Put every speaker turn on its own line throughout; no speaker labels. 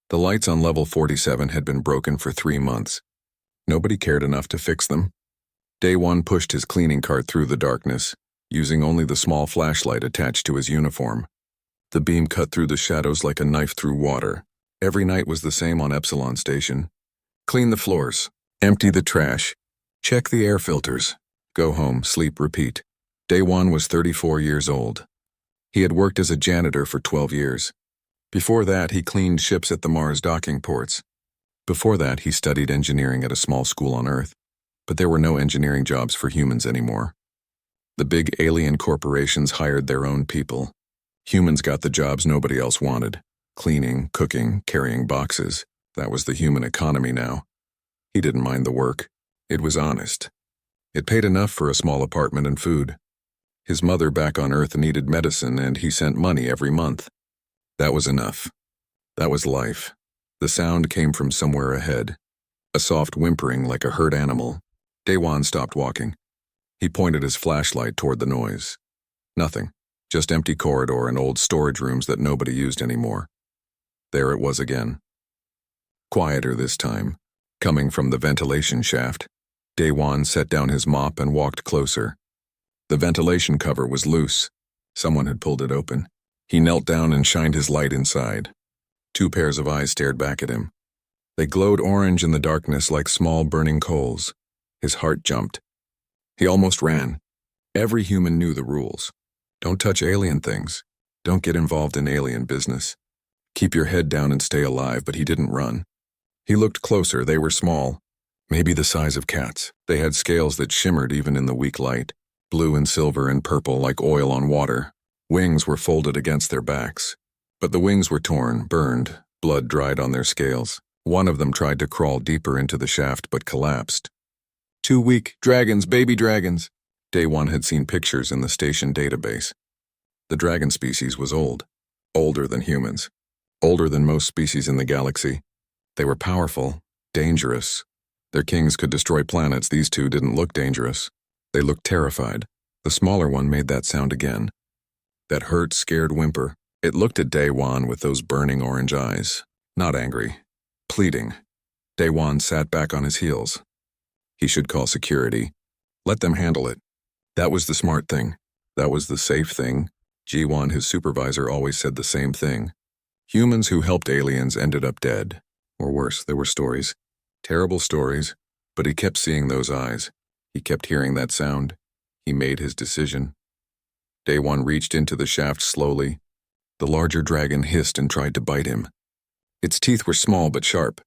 The lights on level 47 had been broken for 3 months. Nobody cared enough to fix them. Day one pushed his cleaning cart through the darkness, using only the small flashlight attached to his uniform. The beam cut through the shadows like a knife through water. Every night was the same on Epsilon Station. Clean the floors, empty the trash, check the air filters, go home, sleep, repeat. Day one was 34 years old. He had worked as a janitor for 12 years. Before that, he cleaned ships at the Mars docking ports. Before that, he studied engineering at a small school on Earth. But there were no engineering jobs for humans anymore. The big alien corporations hired their own people. Humans got the jobs nobody else wanted. Cleaning, cooking, carrying boxes. That was the human economy now. He didn't mind the work. It was honest. It paid enough for a small apartment and food. His mother back on Earth needed medicine, and he sent money every month. That was enough. That was life. The sound came from somewhere ahead. A soft whimpering like a hurt animal. Daewon stopped walking. He pointed his flashlight toward the noise. Nothing. Just empty corridor and old storage rooms that nobody used anymore. There it was again. Quieter this time, coming from the ventilation shaft. Daewon set down his mop and walked closer. The ventilation cover was loose. Someone had pulled it open. He knelt down and shined his light inside. 2 pairs of eyes stared back at him. They glowed orange in the darkness like small burning coals. His heart jumped. He almost ran. Every human knew the rules. Don't touch alien things. Don't get involved in alien business. Keep your head down and stay alive, but he didn't run. He looked closer. They were small, maybe the size of cats. They had scales that shimmered even in the weak light, blue and silver and purple like oil on water. Wings were folded against their backs. But the wings were torn, burned, blood dried on their scales. One of them tried to crawl deeper into the shaft but collapsed. 2 weak dragons, baby dragons. Day one had seen pictures in the station database. The dragon species was old. Older than humans. Older than most species in the galaxy. They were powerful, dangerous. Their kings could destroy planets. These two didn't look dangerous. They looked terrified. The smaller one made that sound again. That hurt, scared whimper. It looked at Daewon with those burning orange eyes. Not angry. Pleading. Daewon sat back on his heels. He should call security. Let them handle it. That was the smart thing. That was the safe thing. G1, his supervisor, always said the same thing. Humans who helped aliens ended up dead. Or worse, there were stories. Terrible stories. But he kept seeing those eyes. He kept hearing that sound. He made his decision. Daewon reached into the shaft slowly. The larger dragon hissed and tried to bite him. Its teeth were small but sharp.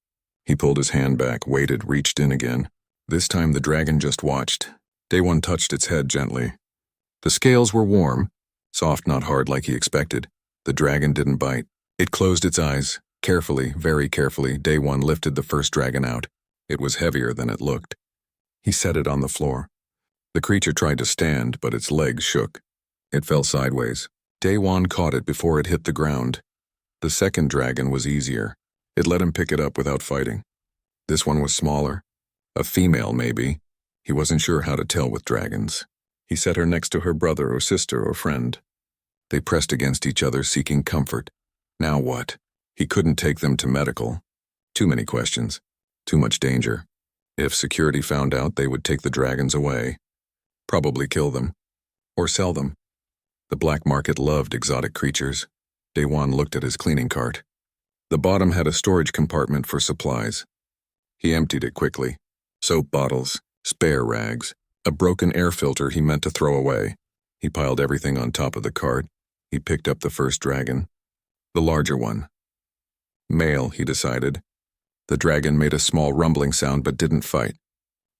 He pulled his hand back, waited, reached in again. This time the dragon just watched. Daewon touched its head gently. The scales were warm, soft, not hard like he expected. The dragon didn't bite. It closed its eyes. Carefully, very carefully, Daewon lifted the first dragon out. It was heavier than it looked. He set it on the floor. The creature tried to stand, but its legs shook. It fell sideways. Daewon caught it before it hit the ground. The second dragon was easier. It let him pick it up without fighting. This one was smaller. A female, maybe. He wasn't sure how to tell with dragons. He set her next to her brother or sister or friend. They pressed against each other, seeking comfort. Now what? He couldn't take them to medical. Too many questions. Too much danger. If security found out, they would take the dragons away. Probably kill them. Or sell them. The black market loved exotic creatures. Daewon looked at his cleaning cart. The bottom had a storage compartment for supplies. He emptied it quickly. Soap bottles, spare rags, a broken air filter he meant to throw away. He piled everything on top of the cart. He picked up the first dragon. The larger one. Male, he decided. The dragon made a small rumbling sound but didn't fight.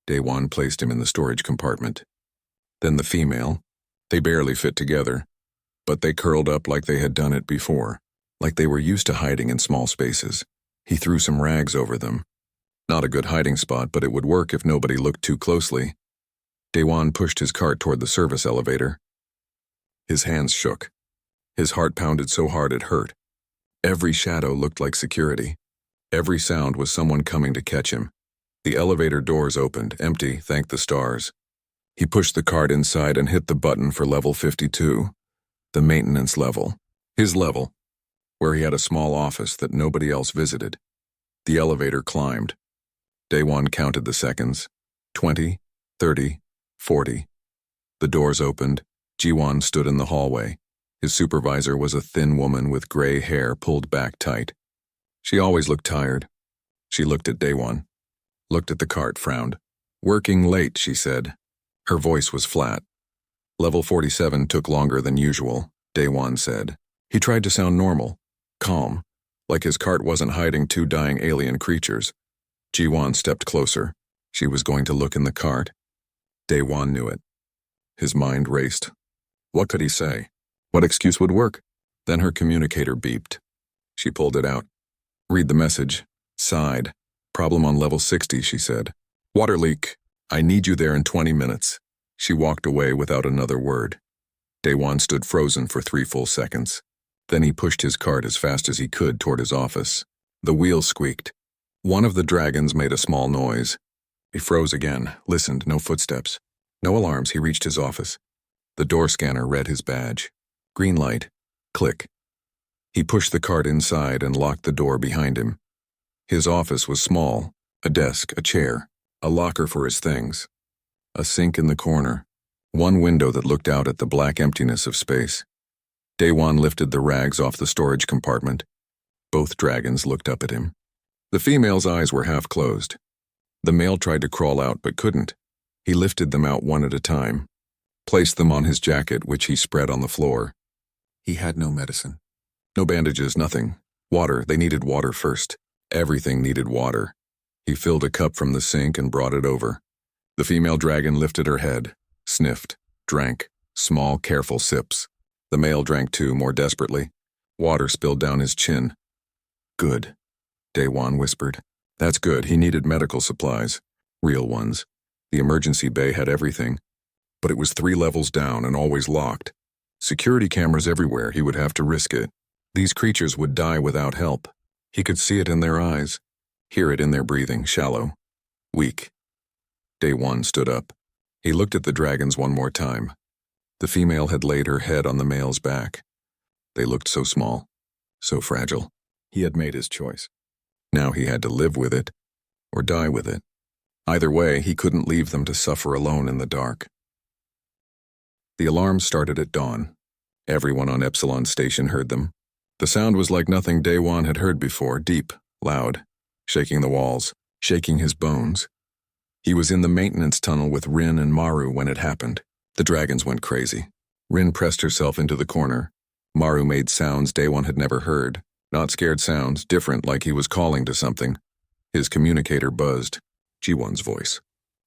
Daewon placed him in the storage compartment. Then the female. They barely fit together, but they curled up like they had done it before, like they were used to hiding in small spaces. He threw some rags over them. Not a good hiding spot, but it would work if nobody looked too closely. Daewon pushed his cart toward the service elevator. His hands shook. His heart pounded so hard it hurt. Every shadow looked like security. Every sound was someone coming to catch him. The elevator doors opened, empty, thank the stars. He pushed the cart inside and hit the button for level 52. The maintenance level. His level. where he had a small office that nobody else visited. The elevator climbed. Day 1 counted the seconds. 20, 30, 40. The doors opened. Ji-won stood in the hallway. His supervisor was a thin woman with gray hair pulled back tight. She always looked tired. She looked at Day 1. Looked at the cart, frowned. "Working late," she said. Her voice was flat. "Level 47 took longer than usual," Day 1 said. He tried to sound normal, calm, like his cart wasn't hiding 2 dying alien creatures. Ji-won stepped closer. She was going to look in the cart. Day 1 knew it. His mind raced. What could he say? What excuse would work? Then her communicator beeped. She pulled it out. "Read the message." Sighed. "Problem on level 60, she said. "Water leak. I need you there in 20 minutes. She walked away without another word. Day 1 stood frozen for 3 full seconds. Then he pushed his cart as fast as he could toward his office. The wheels squeaked. One of the dragons made a small noise. He froze again, listened, no footsteps. No alarms. He reached his office. The door scanner read his badge. Green light. Click. He pushed the cart inside and locked the door behind him. His office was small. A desk, a chair, a locker for his things. A sink in the corner. One window that looked out at the black emptiness of space. Day 1 lifted the rags off the storage compartment. Both dragons looked up at him. The female's eyes were half closed. The male tried to crawl out but couldn't. He lifted them out one at a time, placed them on his jacket, which he spread on the floor. He had no medicine. No bandages, nothing. Water, they needed water first. Everything needed water. He filled a cup from the sink and brought it over. The female dragon lifted her head, sniffed, drank, small, careful sips. The male drank too, more desperately. Water spilled down his chin. "Good," Day 1 whispered. "That's good. He needed medical supplies. Real ones. The emergency bay had everything. But it was 3 levels down and always locked. Security cameras everywhere. He would have to risk it. These creatures would die without help. He could see it in their eyes, hear it in their breathing, shallow, weak." Day 1 stood up. He looked at the dragons one more time. The female had laid her head on the male's back. They looked so small, so fragile. He had made his choice. Now he had to live with it, or die with it. Either way, he couldn't leave them to suffer alone in the dark. The alarms started at dawn. Everyone on Epsilon Station heard them. The sound was like nothing Day 1 had heard before, deep, loud, shaking the walls, shaking his bones. He was in the maintenance tunnel with Rin and Maru when it happened. The dragons went crazy. Rin pressed herself into the corner. Maru made sounds Day 1 had never heard. Not scared sounds, different, like he was calling to something. His communicator buzzed. Ji-won's voice.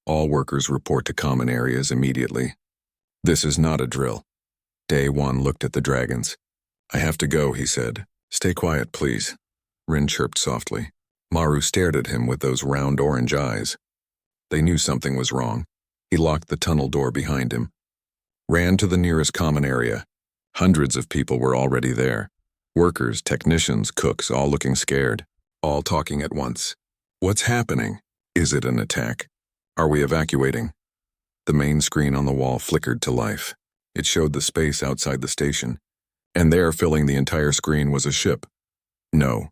"All workers report to common areas immediately. This is not a drill." Day 1 looked at the dragons. "I have to go," he said. "Stay quiet, please." Rin chirped softly. Maru stared at him with those round orange eyes. They knew something was wrong. He locked the tunnel door behind him. Ran to the nearest common area. Hundreds of people were already there. Workers, technicians, cooks, all looking scared. All talking at once. "What's happening? Is it an attack? Are we evacuating?" The main screen on the wall flickered to life. It showed the space outside the station. And there, filling the entire screen, was a ship. No,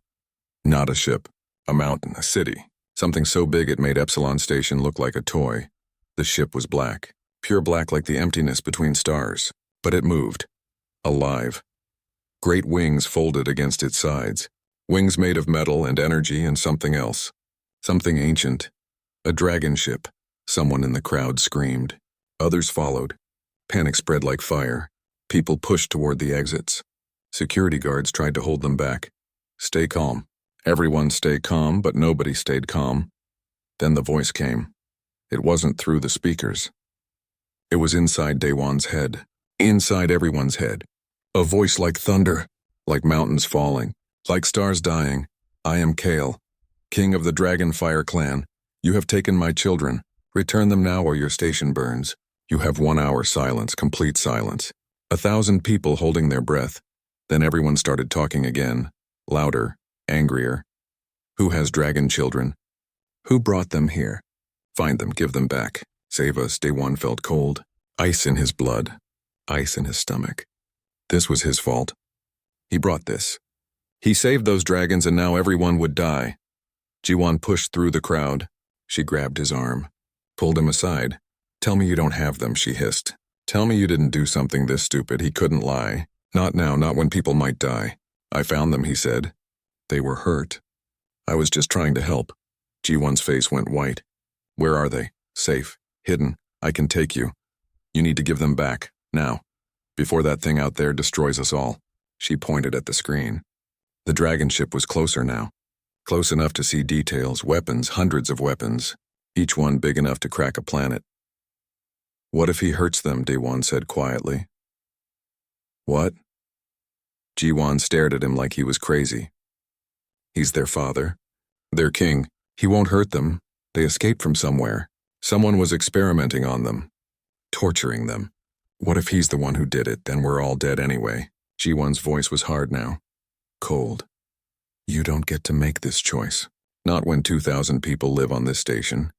not a ship. A mountain, a city. Something so big it made Epsilon Station look like a toy. The ship was black. Pure black like the emptiness between stars. But it moved. Alive. Great wings folded against its sides. Wings made of metal and energy and something else. Something ancient. A dragon ship. Someone in the crowd screamed. Others followed. Panic spread like fire. People pushed toward the exits. Security guards tried to hold them back. "Stay calm." Everyone stayed calm, but nobody stayed calm. Then the voice came. It wasn't through the speakers. It was inside Day 1's head. Inside everyone's head. A voice like thunder, like mountains falling, like stars dying. "I am Kale, king of the Dragonfire clan. You have taken my children. Return them now or your station burns. You have 1 hour silence, complete silence." 1,000 people holding their breath. Then everyone started talking again, louder, angrier. "Who has dragon children? Who brought them here? Find them, give them back. Save us." Day 1 felt cold. Ice in his blood. Ice in his stomach. This was his fault. He brought this. He saved those dragons and now everyone would die. Jiwan pushed through the crowd. She grabbed his arm, pulled him aside. Tell me you don't have them, she hissed. Tell me you didn't do something this stupid. He couldn't lie. Not now, not when people might die. I found them, he said. They were hurt. I was just trying to help. Jiwan's face went white. Where are they? Safe. Hidden. I can take you. You need to give them back, now. Before that thing out there destroys us all. She pointed at the screen. The dragon ship was closer now. Close enough to see details, weapons, hundreds of weapons. Each one big enough to crack a planet. What if he hurts them, Daewon said quietly. What? Jiwan stared at him like he was crazy. He's their father. Their king. He won't hurt them. They escaped from somewhere. Someone was experimenting on them. Torturing them. What if he's the one who did it, then we're all dead anyway? Jiwan's voice was hard now. Cold. You don't get to make this choice. Not when 2,000 people live on this station.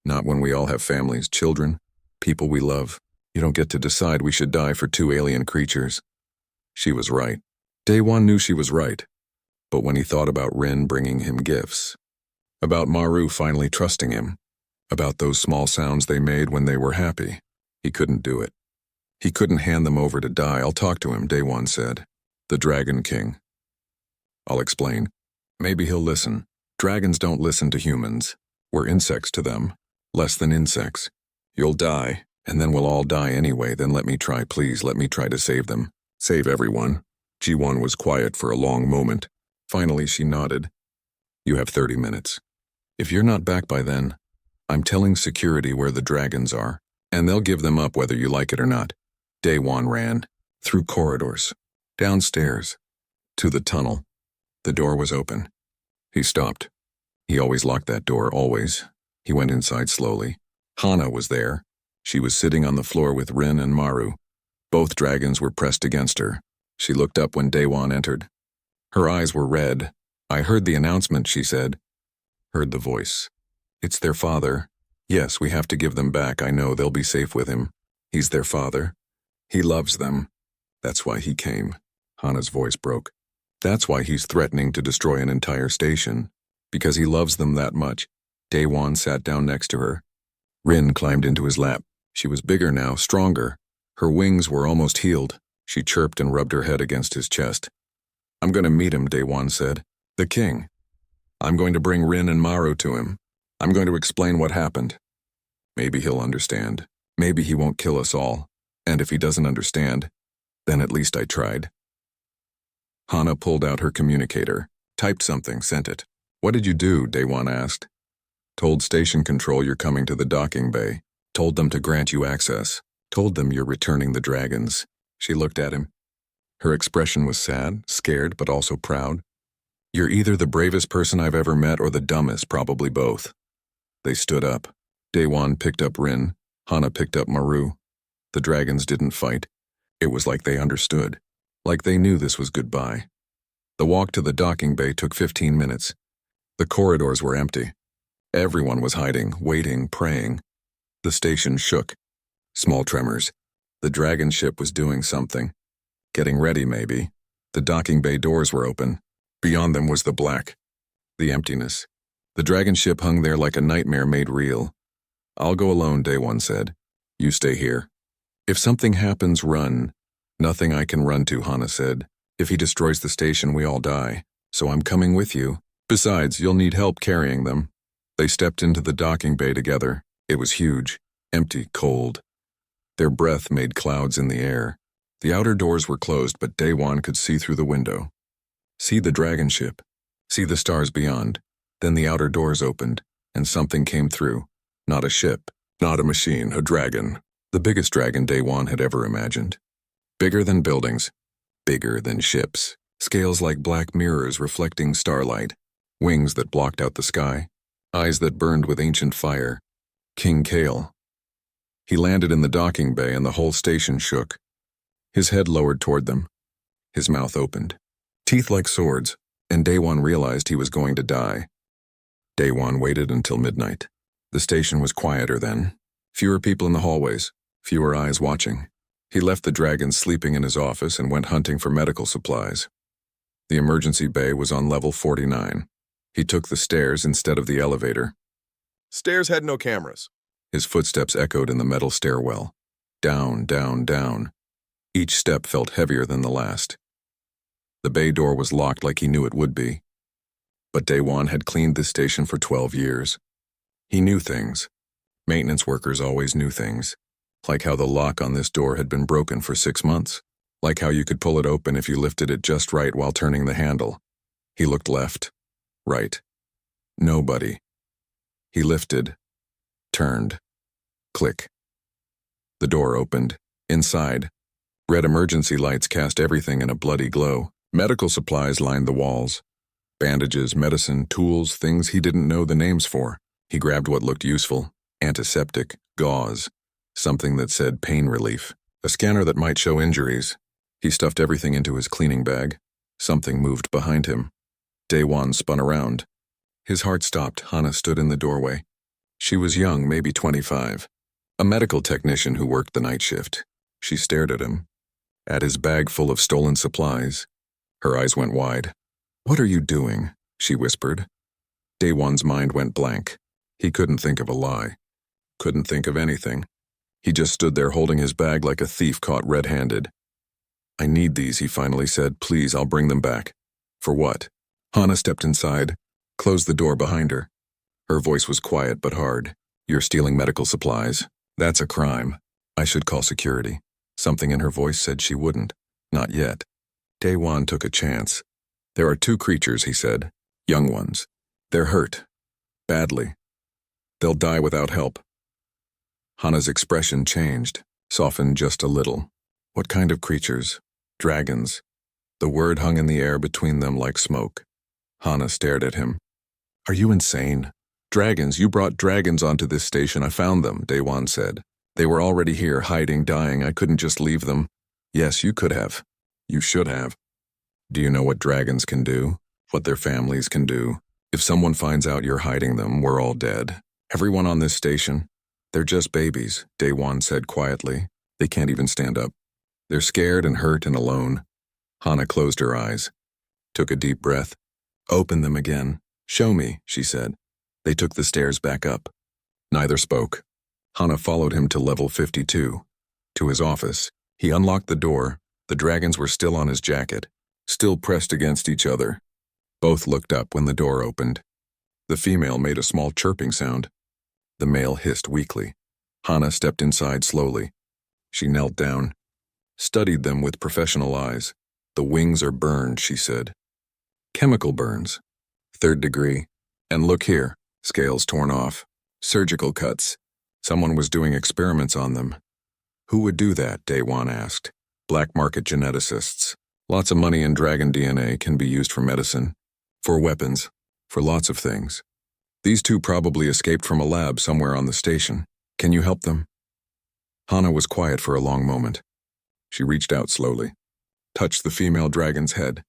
Not when we all have families, children, people we love. You don't get to decide we should die for 2 alien creatures. She was right. Daewon knew she was right. But when he thought about Rin bringing him gifts, about Maru finally trusting him, about those small sounds they made when they were happy, he couldn't do it. He couldn't hand them over to die. I'll talk to him, Daewon said. The Dragon King. I'll explain. Maybe he'll listen. Dragons don't listen to humans. We're insects to them. Less than insects. You'll die, and then we'll all die anyway. Then let me try, please. Let me try to save them. Save everyone. Jiwan was quiet for a long moment. Finally, she nodded. You have 30 minutes. If you're not back by then, I'm telling security where the dragons are, and they'll give them up whether you like it or not. Daewon ran. Through corridors. Downstairs. To the tunnel. The door was open. He stopped. He always locked that door, always. He went inside slowly. Hana was there. She was sitting on the floor with Rin and Maru. Both dragons were pressed against her. She looked up when Daewon entered. Her eyes were red. I heard the announcement, she said. Heard the voice. It's their father. Yes, we have to give them back. I know they'll be safe with him. He's their father. He loves them. That's why he came. Hana's voice broke. That's why he's threatening to destroy an entire station. Because he loves them that much. Daewon sat down next to her. Rin climbed into his lap. She was bigger now, stronger. Her wings were almost healed. She chirped and rubbed her head against his chest. I'm going to meet him, Daewon said. The king. I'm going to bring Rin and Maru to him. I'm going to explain what happened. Maybe he'll understand. Maybe he won't kill us all. And if he doesn't understand, then at least I tried. Hana pulled out her communicator, typed something, sent it. What did you do? Daewon asked. Told station control you're coming to the docking bay. Told them to grant you access. Told them you're returning the dragons. She looked at him. Her expression was sad, scared, but also proud. You're either the bravest person I've ever met or the dumbest, probably both. They stood up. Daewon picked up Rin. Hana picked up Maru. The dragons didn't fight. It was like they understood. Like they knew this was goodbye. The walk to the docking bay took 15 minutes. The corridors were empty. Everyone was hiding, waiting, praying. The station shook. Small tremors. The dragon ship was doing something. Getting ready, maybe. The docking bay doors were open. Beyond them was the black. The emptiness. The dragon ship hung there like a nightmare made real. I'll go alone, Daewon said. You stay here. If something happens, run. Nothing I can run to, Hana said. If he destroys the station, we all die. So I'm coming with you. Besides, you'll need help carrying them. They stepped into the docking bay together. It was huge, empty, cold. Their breath made clouds in the air. The outer doors were closed, but Daewon could see through the window. See the dragon ship. See the stars beyond. Then the outer doors opened, and something came through. Not a ship, not a machine, a dragon. The biggest dragon Daewon had ever imagined. Bigger than buildings. Bigger than ships. Scales like black mirrors reflecting starlight. Wings that blocked out the sky. Eyes that burned with ancient fire. King Kale. He landed in the docking bay and the whole station shook. His head lowered toward them. His mouth opened. Teeth like swords, and Daewon realized he was going to die. Daewon waited until midnight. The station was quieter then. Fewer people in the hallways. Fewer eyes watching. He left the dragons sleeping in his office and went hunting for medical supplies. The emergency bay was on level 49. He took the stairs instead of the elevator.
Stairs had no cameras.
His footsteps echoed in the metal stairwell. Down, down, down. Each step felt heavier than the last. The bay door was locked like he knew it would be. But Day One had cleaned this station for 12 years. He knew things. Maintenance workers always knew things. Like how the lock on this door had been broken for 6 months. Like how you could pull it open if you lifted it just right while turning the handle. He looked left, right. Nobody. He lifted, turned, click. The door opened. Inside, red emergency lights cast everything in a bloody glow. Medical supplies lined the walls. Bandages, medicine, tools, things he didn't know the names for. He grabbed what looked useful. Antiseptic, gauze, something that said pain relief, a scanner that might show injuries. He stuffed everything into his cleaning bag. Something moved behind him. Day One spun around. His heart stopped. Hana stood in the doorway. She was young, maybe 25. A medical technician who worked the night shift. She stared at him. At his bag full of stolen supplies. Her eyes went wide. "What are you doing?" she whispered. Day One's mind went blank. He couldn't think of a lie. Couldn't think of anything. He just stood there holding his bag like a thief caught red-handed. "I need these," he finally said. "Please, I'll bring them back." "For what?" Hana stepped inside, closed the door behind her. Her voice was quiet but hard. "You're stealing medical supplies. That's a crime. I should call security." Something in her voice said she wouldn't. Not yet. Day One took a chance. "There are 2 creatures," he said. "Young ones. They're hurt. Badly. They'll die without help." Hana's expression changed, softened just a little. "What kind of creatures?" "Dragons." The word hung in the air between them like smoke. Hana stared at him. "Are you insane?" "Dragons, you brought dragons onto this station. I found them," Day One said. "They were already here, hiding, dying. I couldn't just leave them." "Yes, you could have. You should have." "Do you know what dragons can do? What their families can do? If someone finds out you're hiding them, we're all dead. Everyone on this station. They're just babies," Day One said quietly. "They can't even stand up. They're scared and hurt and alone." Hana closed her eyes, took a deep breath. "Open them again. Show me," she said. They took the stairs back up. Neither spoke. Hana followed him to level 52, to his office. He unlocked the door. The dragons were still on his jacket, still pressed against each other. Both looked up when the door opened. The female made a small chirping sound. The male hissed weakly. Hana stepped inside slowly. She knelt down, studied them with professional eyes. "The wings are burned," she said. "Chemical burns. 3rd degree. And look here, scales torn off. Surgical cuts. Someone was doing experiments on them." "Who would do that?" Day One asked. "Black market geneticists. Lots of money in dragon DNA can be used for medicine, for weapons, for lots of things. These 2 probably escaped from a lab somewhere on the station. Can you help them?" Hana was quiet for a long moment. She reached out slowly, touched the female dragon's head.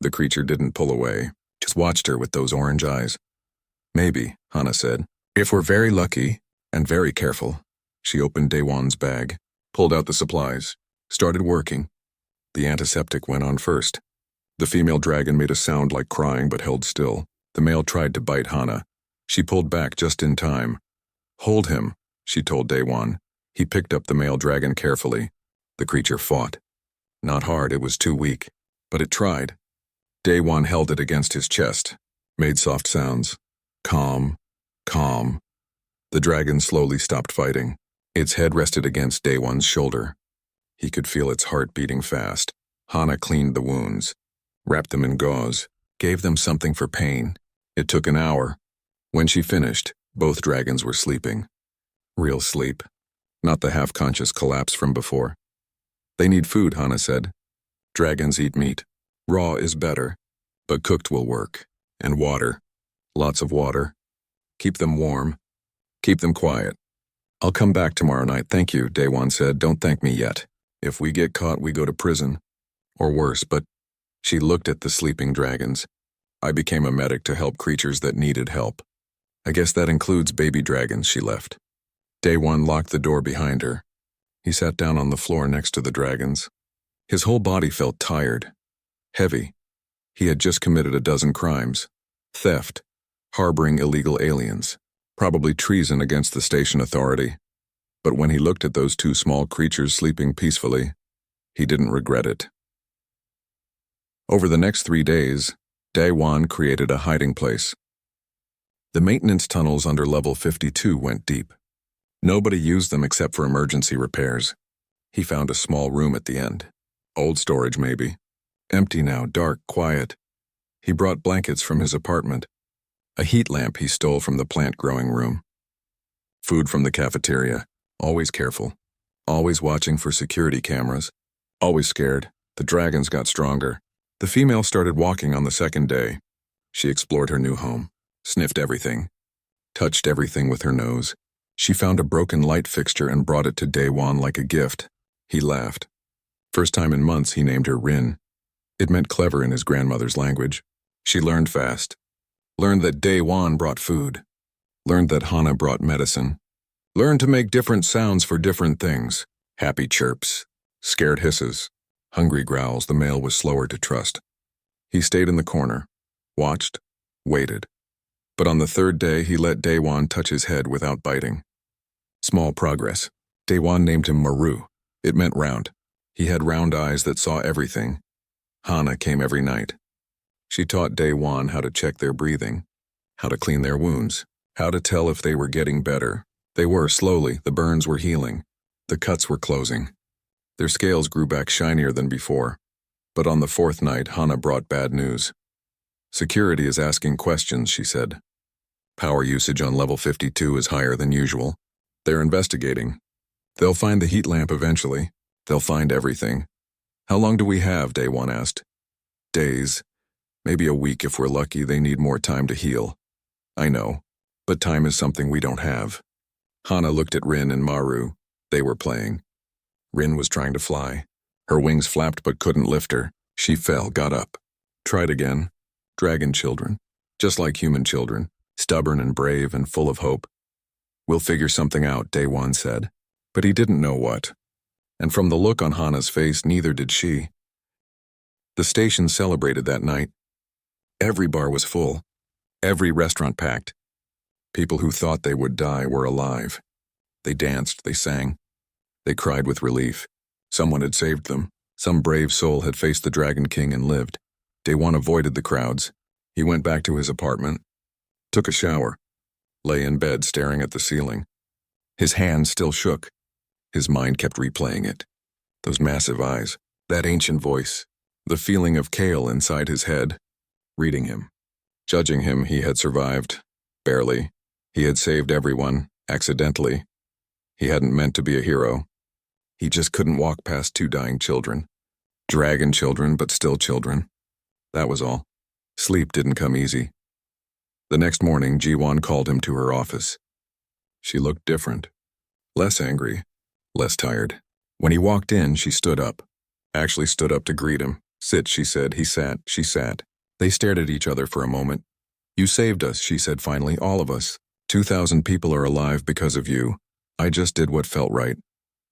The creature didn't pull away, just watched her with those orange eyes. "Maybe," Hana said. "If we're very lucky and very careful." She opened Day One's bag, pulled out the supplies, started working. The antiseptic went on first. The female dragon made a sound like crying but held still. The male tried to bite Hana. She pulled back just in time. "Hold him," she told Day One. He picked up the male dragon carefully. The creature fought. Not hard, it was too weak. But it tried. Day One held it against his chest, made soft sounds. Calm, calm. The dragon slowly stopped fighting. Its head rested against Day One's shoulder. He could feel its heart beating fast. Hana cleaned the wounds, wrapped them in gauze, gave them something for pain. It took an hour. When she finished, both dragons were sleeping. Real sleep, not the half-conscious collapse from before. "They need food," Hana said. "Dragons eat meat. Raw is better, but cooked will work. And water. Lots of water. Keep them warm. Keep them quiet." "I'll come back tomorrow night, thank you," Day One said. "Don't thank me yet. If we get caught, we go to prison. Or worse, but..." She looked at the sleeping dragons. "I became a medic to help creatures that needed help. I guess that includes baby dragons," she left. Day One locked the door behind her. He sat down on the floor next to the dragons. His whole body felt tired, heavy. He had just committed a dozen crimes: theft, harboring illegal aliens, probably treason against the station authority. But when he looked at those two small creatures sleeping peacefully, he didn't regret it. Over the next 3 days, Daewon created a hiding place. The maintenance tunnels under level 52 went deep. Nobody used them except for emergency repairs. He found a small room at the end. Old storage, maybe. Empty now, dark, quiet. He brought blankets from his apartment. A heat lamp he stole from the plant-growing room. Food from the cafeteria. Always careful. Always watching for security cameras. Always scared. The dragons got stronger. The female started walking on the second day. She explored her new home. Sniffed everything. Touched everything with her nose. She found a broken light fixture and brought it to Daewon like a gift. He laughed. First time in months he named her Rin. It meant clever in his grandmother's language. She learned fast. Learned that Daewon brought food. Learned that Hana brought medicine. Learned to make different sounds for different things. Happy chirps. Scared hisses. Hungry growls. The male was slower to trust. He stayed in the corner. Watched. Waited. But on the third day he let Daewon touch his head without biting. Small progress. Daewon named him Maru. It meant round. He had round eyes that saw everything. Hana came every night. She taught Daewon how to check their breathing, how to clean their wounds, how to tell if they were getting better. They were, slowly. The burns were healing. The cuts were closing. Their scales grew back shinier than before. But on the fourth night, Hana brought bad news. Security is asking questions, she said. Power usage on level 52 is higher than usual. They're investigating. They'll find the heat lamp eventually. They'll find everything. How long do we have? Daewon asked. Days. Maybe a week if we're lucky. They need more time to heal. I know, but time is something we don't have. Hana looked at Rin and Maru. They were playing. Rin was trying to fly. Her wings flapped but couldn't lift her. She fell, got up. Tried again. Dragon children. Just like human children. Stubborn and brave and full of hope. We'll figure something out, Daewon said. But he didn't know what. And from the look on Hana's face, neither did she. The station celebrated that night. Every bar was full. Every restaurant packed. People who thought they would die were alive. They danced, they sang. They cried with relief. Someone had saved them. Some brave soul had faced the Dragon King and lived. Daewon avoided the crowds. He went back to his apartment. Took a shower. Lay in bed staring at the ceiling. His hands still shook. His mind kept replaying it. Those massive eyes. That ancient voice. The feeling of Kale inside his head. Reading him. Judging him, he had survived. Barely. He had saved everyone, accidentally. He hadn't meant to be a hero. He just couldn't walk past 2 dying children. Dragon children, but still children. That was all. Sleep didn't come easy. The next morning, Jiwon called him to her office. She looked different. Less angry. Less tired. When he walked in, she stood up. Actually stood up to greet him. Sit, she said. He sat. She sat. They stared at each other for a moment. You saved us, she said finally, all of us. 2,000 people are alive because of you. I just did what felt right.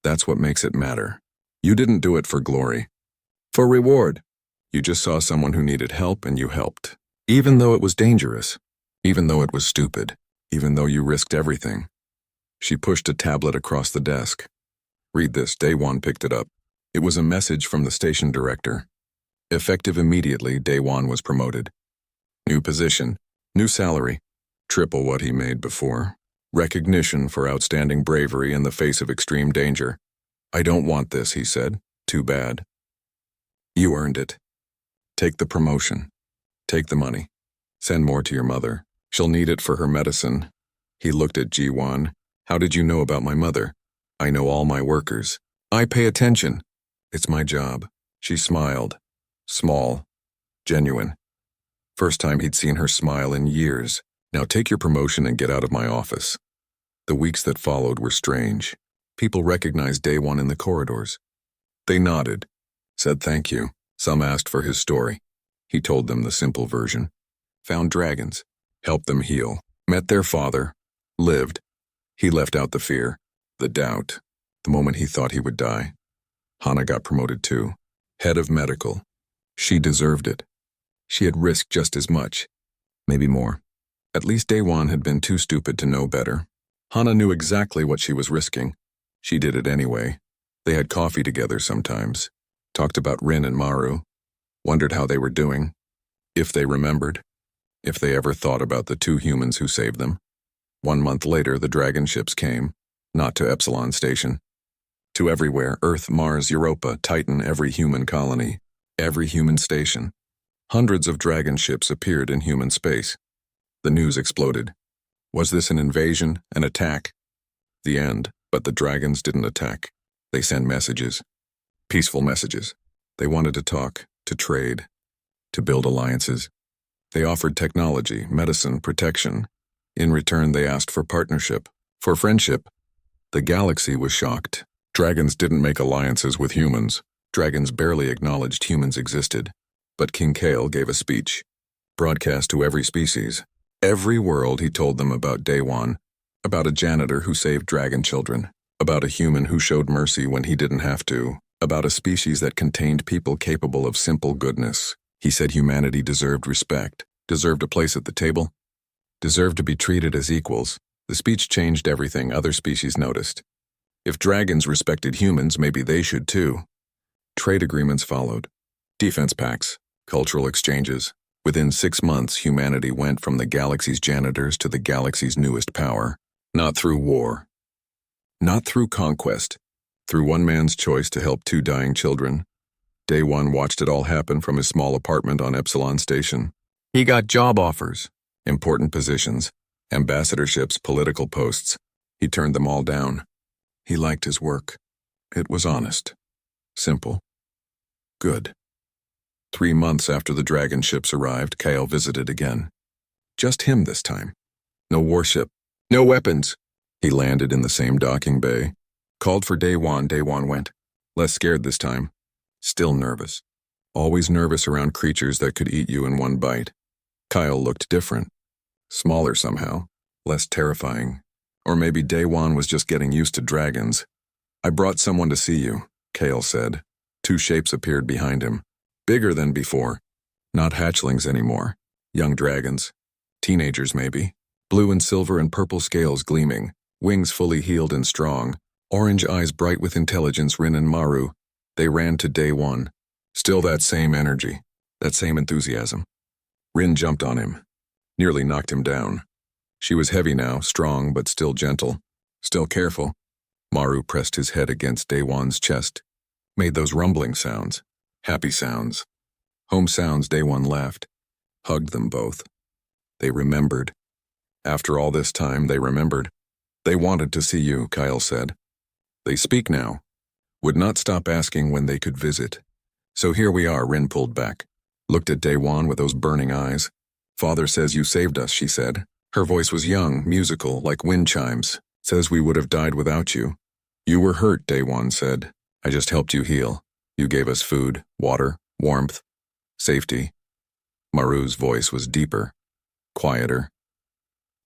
That's what makes it matter. You didn't do it for glory. For reward. You just saw someone who needed help and you helped. Even though it was dangerous. Even though it was stupid. Even though you risked everything. She pushed a tablet across the desk. Read this. Daewon picked it up. It was a message from the station director. Effective immediately, Daewon was promoted. New position. New salary. Triple what he made before. Recognition for outstanding bravery in the face of extreme danger. I don't want this, he said. Too bad. You earned it. Take the promotion. Take the money. Send more to your mother. She'll need it for her medicine. He looked at Jiwon. How did you know about my mother? I know all my workers. I pay attention. It's my job. She smiled. Small. Genuine. First time he'd seen her smile in years. Now take your promotion and get out of my office. The weeks that followed were strange. People recognized Daewon in the corridors. They nodded. Said thank you. Some asked for his story. He told them the simple version. Found dragons. Helped them heal. Met their father. Lived. He left out the fear. The doubt. The moment he thought he would die. Hana got promoted too. Head of medical. She deserved it. She had risked just as much, maybe more. At least Daewon had been too stupid to know better. Hana knew exactly what she was risking. She did it anyway. They had coffee together sometimes, talked about Rin and Maru, wondered how they were doing, if they remembered, if they ever thought about the two humans who saved them. 1 month later, the dragon ships came, not to Epsilon Station. To everywhere, Earth, Mars, Europa, Titan, every human colony, every human station. Hundreds of dragon ships appeared in human space. The news exploded. Was this an invasion, an attack? The end, but the dragons didn't attack. They sent messages. Peaceful messages. They wanted to talk, to trade, to build alliances. They offered technology, medicine, protection. In return, they asked for partnership, for friendship. The galaxy was shocked. Dragons didn't make alliances with humans. Dragons barely acknowledged humans existed. But King Kale gave a speech, broadcast to every species. Every world he told them about Daewon, about a janitor who saved dragon children, about a human who showed mercy when he didn't have to, about a species that contained people capable of simple goodness. He said humanity deserved respect, deserved a place at the table, deserved to be treated as equals. The speech changed everything other species noticed. If dragons respected humans, maybe they should too. Trade agreements followed. Defense pacts, cultural exchanges. Within 6 months, humanity went from the galaxy's janitors to the galaxy's newest power. Not through war. Not through conquest. Through one man's choice to help 2 dying children. Daewon watched it all happen from his small apartment on Epsilon Station. He got job offers, important positions, ambassadorships, political posts. He turned them all down. He liked his work. It was honest. Simple. Good. 3 months after the dragon ships arrived, Kale visited again. Just him this time. No warship. No weapons. He landed in the same docking bay. Called for Daewon. Daewon went. Less scared this time. Still nervous. Always nervous around creatures that could eat you in one bite. Kyle looked different. Smaller somehow. Less terrifying. Or maybe Daewon was just getting used to dragons. I brought someone to see you, Kale said. 2 shapes appeared behind him. Bigger than before. Not hatchlings anymore. Young dragons. Teenagers maybe. Blue and silver and purple scales gleaming. Wings fully healed and strong. Orange eyes bright with intelligence. Rin and Maru. They ran to Daewon. Still that same energy. That same enthusiasm. Rin jumped on him. Nearly knocked him down. She was heavy now, strong but still gentle. Still careful. Maru pressed his head against Daewon's chest. Made those rumbling sounds. Happy sounds. Home sounds. Daewon laughed. Hugged them both. They remembered. After all this time, they remembered. They wanted to see you, Kyle said. They speak now. Would not stop asking when they could visit. So here we are. Rin pulled back. Looked at Daewon with those burning eyes. Father says you saved us, she said. Her voice was young, musical, like wind chimes. Says we would have died without you. You were hurt, Daewon said. I just helped you heal. You gave us food, water, warmth, safety. Maru's voice was deeper, quieter,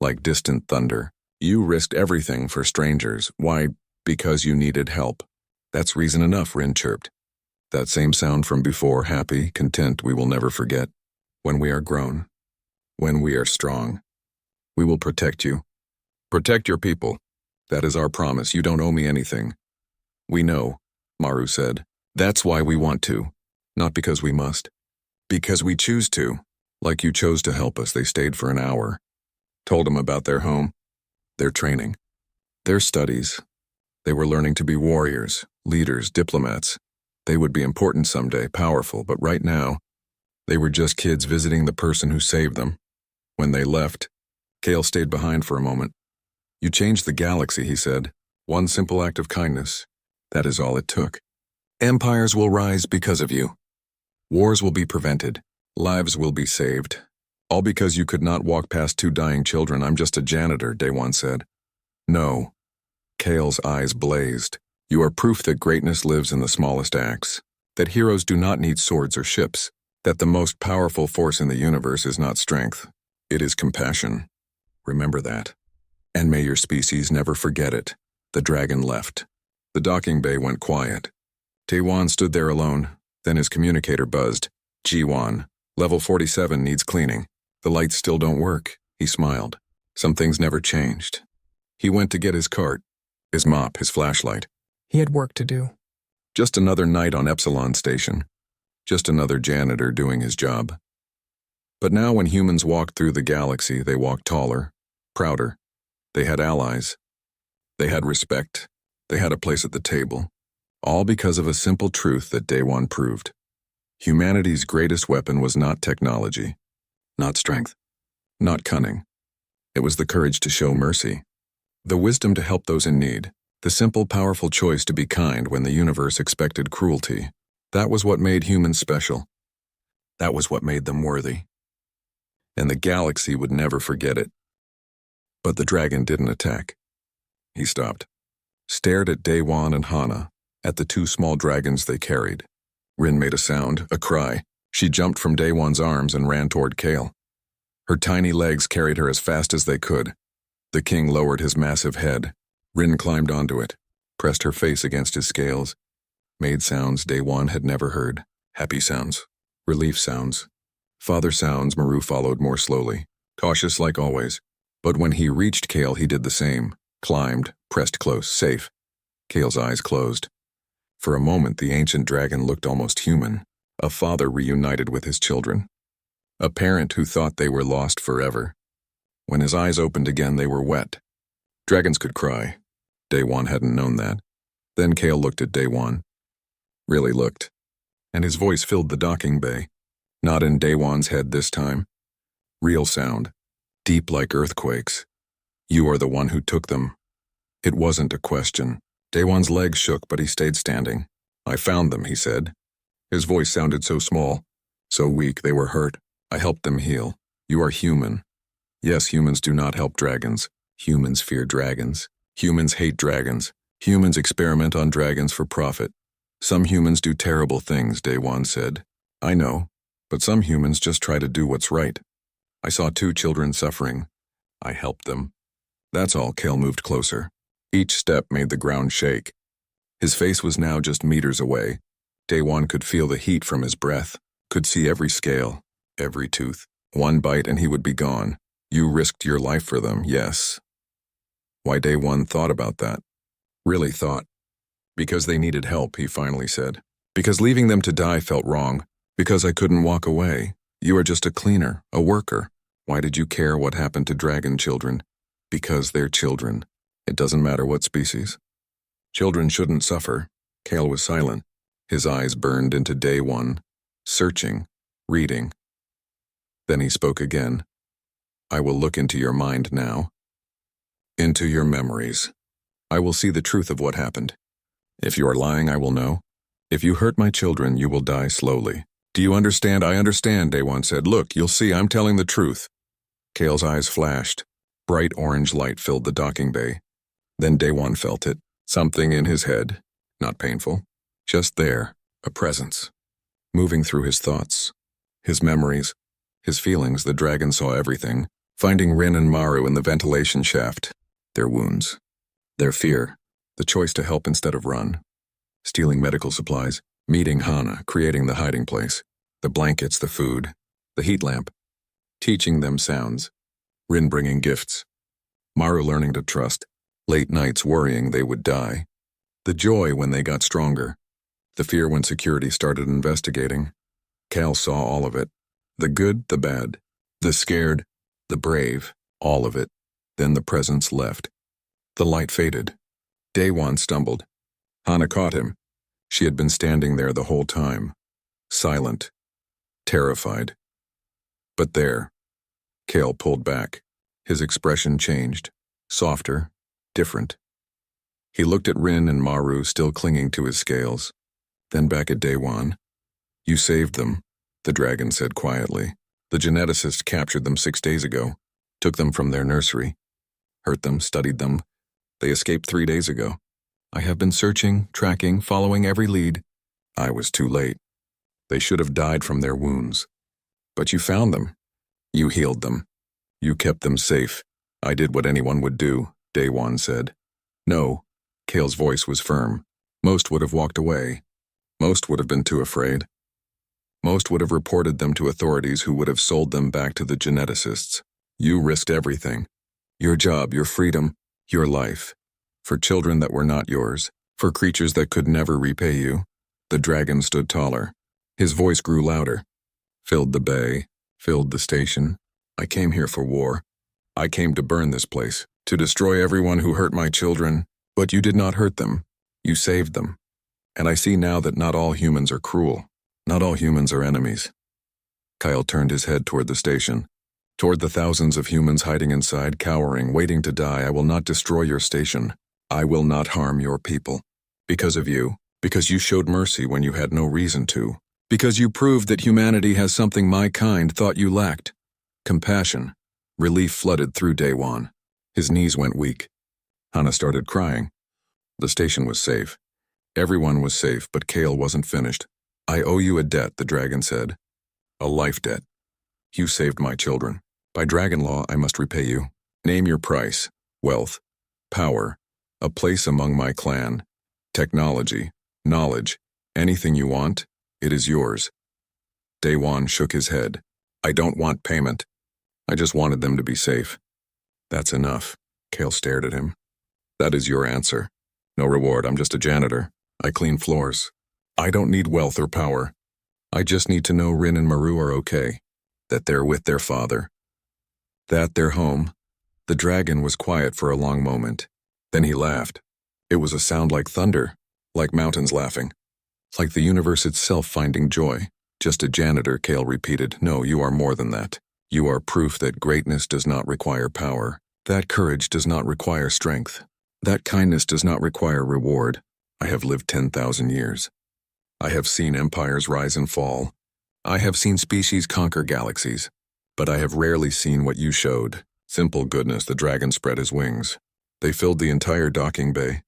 like distant thunder. You risked everything for strangers. Why? Because you needed help. That's reason enough, Rin chirped. That same sound from before, happy, content, we will never forget. When we are grown, when we are strong, we will protect you. Protect your people. That is our promise. You don't owe me anything. We know, Maru said. That's why we want to. Not because we must. Because we choose to. Like you chose to help us. They stayed for an hour. Told them about their home, their training, their studies. They were learning to be warriors, leaders, diplomats. They would be important someday, powerful, but right now, they were just kids visiting the person who saved them. When they left, Kale stayed behind for a moment. You changed the galaxy, he said. One simple act of kindness. That is all it took. Empires will rise because of you. Wars will be prevented. Lives will be saved. All because you could not walk past 2 dying children. I'm just a janitor, Daewon said. No. Kale's eyes blazed. You are proof that greatness lives in the smallest acts. That heroes do not need swords or ships. That the most powerful force in the universe is not strength. It is compassion. Remember that. And may your species never forget it. The dragon left. The docking bay went quiet. Daewon stood there alone. Then his communicator buzzed. G1. Level 47 needs cleaning. The lights still don't work. He smiled. Some things never changed. He went to get his cart, his mop, his flashlight.
He had work to do.
Just another night on Epsilon Station. Just another janitor doing his job. But now when humans walked through the galaxy, they walked taller, prouder. They had allies. They had respect. They had a place at the table. All because of a simple truth that Day One proved. Humanity's greatest weapon was not technology, not strength, not cunning. It was the courage to show mercy, the wisdom to help those in need, the simple, powerful choice to be kind when the universe expected cruelty. That was what made humans special. That was what made them worthy. And the galaxy would never forget it. But the dragon didn't attack. He stopped, stared at Day One and Hana, at the two small dragons they carried. Rin made a sound, a cry. She jumped from Day One's arms and ran toward Kale. Her tiny legs carried her as fast as they could. The king lowered his massive head. Rin climbed onto it, pressed her face against his scales, made sounds Day One had never heard. Happy sounds, relief sounds. Father sounds Maru followed more slowly, cautious like always. But when he reached Kale, he did the same. Climbed, pressed close, safe. Kale's eyes closed. For a moment, the ancient dragon looked almost human, a father reunited with his children. A parent who thought they were lost forever. When his eyes opened again, they were wet. Dragons could cry. Day One hadn't known that. Then Kale looked at Day One. Really looked. And his voice filled the docking bay. Not in Day One's head this time. Real sound. Deep like earthquakes. You are the one who took them. It wasn't a question. Day One's legs shook, but he stayed standing. I found them, he said. His voice sounded so small, so weak they were hurt. I helped them heal. You are human. Yes, humans do not help dragons. Humans fear dragons. Humans hate dragons. Humans experiment on dragons for profit. Some humans do terrible things, Day One said. I know, but some humans just try to do what's right. I saw two children suffering. I helped them. That's all. Kale moved closer. Each step made the ground shake. His face was now just meters away. Day One could feel the heat from his breath, could see every scale, every tooth. One bite and he would be gone. You risked your life for them, yes. Why Day One thought about that. Really thought. Because they needed help, he finally said. Because leaving them to die felt wrong. Because I couldn't walk away. You are just a cleaner, a worker. Why did you care what happened to dragon children? Because they're children. It doesn't matter what species. Children shouldn't suffer. Kale was silent. His eyes burned into Day One, searching, reading. Then he spoke again. I will look into your mind now. Into your memories. I will see the truth of what happened. If you are lying, I will know. If you hurt my children, you will die slowly. Do you understand? I understand, Day One said. Look, you'll see I'm telling the truth. Kale's eyes flashed. Bright orange light filled the docking bay. Then Day One felt it. Something in his head. Not painful. Just there. A presence. Moving through his thoughts. His memories. His feelings. The dragon saw everything. Finding Rin and Maru in the ventilation shaft. Their wounds. Their fear. The choice to help instead of run. Stealing medical supplies. Meeting Hana. Creating the hiding place. The blankets, the food. The heat lamp. Teaching them sounds. Rin bringing gifts. Maru learning to trust. Late nights worrying they would die. The joy when they got stronger. The fear when security started investigating. Cal saw all of it. The good, the bad. The scared, the brave. All of it. Then the presence left. The light faded. Day One stumbled. Hana caught him. She had been standing there the whole time. Silent. Terrified. But there. Kale pulled back. His expression changed. Softer. Different. He looked at Rin and Maru still clinging to his scales. Then back at Day One. You saved them, the dragon said quietly. The geneticist captured them 6 days ago. Took them from their nursery. Hurt them, studied them. They escaped 3 days ago. I have been searching, tracking, following every lead. I was too late. They should have died from their wounds. But you found them. You healed them. You kept them safe. I did what anyone would do, Day One said. No, Kale's voice was firm. Most would have walked away. Most would have been too afraid. Most would have reported them to authorities who would have sold them back to the geneticists. You risked everything. Your job, your freedom, your life. For children that were not yours. For creatures that could never repay you. The dragon stood taller. His voice grew louder. Filled the bay. Filled the station. I came here for war. I came to burn this place. To destroy everyone who hurt my children. But you did not hurt them. You saved them. And I see now that not all humans are cruel. Not all humans are enemies. Kyle turned his head toward the station. Toward the thousands of humans hiding inside, cowering, waiting to die. I will not destroy your station. I will not harm your people. Because of you. Because you showed mercy when you had no reason to. Because you proved that humanity has something my kind thought you lacked. Compassion. Relief flooded through Daewon. His knees went weak. Hannah started crying. The station was safe. Everyone was safe, but Kale wasn't finished. I owe you a debt, the dragon said. A life debt. You saved my children. By dragon law, I must repay you. Name your price. Wealth. Power. A place among my clan. Technology. Knowledge. Anything you want, it is yours. Daewon shook his head. I don't want payment. I just wanted them to be safe. That's enough. Kale stared at him. That is your answer. No reward, I'm just a janitor. I clean floors. I don't need wealth or power. I just need to know Rin and Maru are okay. That they're with their father. That they're home. The dragon was quiet for a long moment. Then he laughed. It was a sound like thunder, like mountains laughing. Like the universe itself finding joy. Just a janitor, Kale repeated. No, you are more than that. You are proof that greatness does not require power. That courage does not require strength. That kindness does not require reward. I have lived 10,000 years. I have seen empires rise and fall. I have seen species conquer galaxies. But I have rarely seen what you showed. Simple goodness, the dragon spread his wings. They filled the entire docking bay.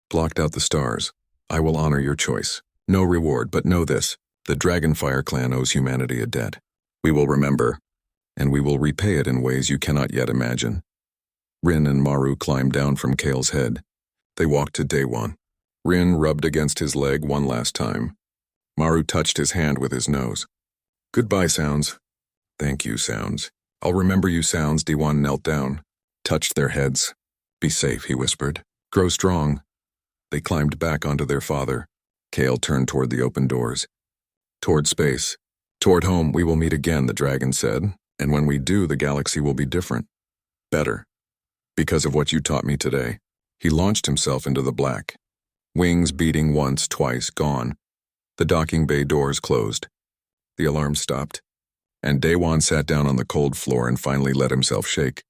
Blocked out the stars. I will honor your choice. No reward, but know this. The Dragonfire clan owes humanity a debt. We will remember. And we will repay it in ways you cannot yet imagine. Rin and Maru climbed down from Kale's head. They walked to Daewon. Rin rubbed against his leg one last time. Maru touched his hand with his nose. Goodbye, Sounds. Thank you, Sounds. I'll remember you, Sounds. Daewon knelt down, touched their heads. Be safe, he whispered. Grow strong. They climbed back onto their father. Kale turned toward the open doors. Toward space. Toward home, we will meet again, the dragon said. And when we do, the galaxy will be different. Better. Because of what you taught me today. He launched himself into the black. Wings beating once, twice, gone. The docking bay doors closed. The alarm stopped. And Daewon sat down on the cold floor and finally let himself shake.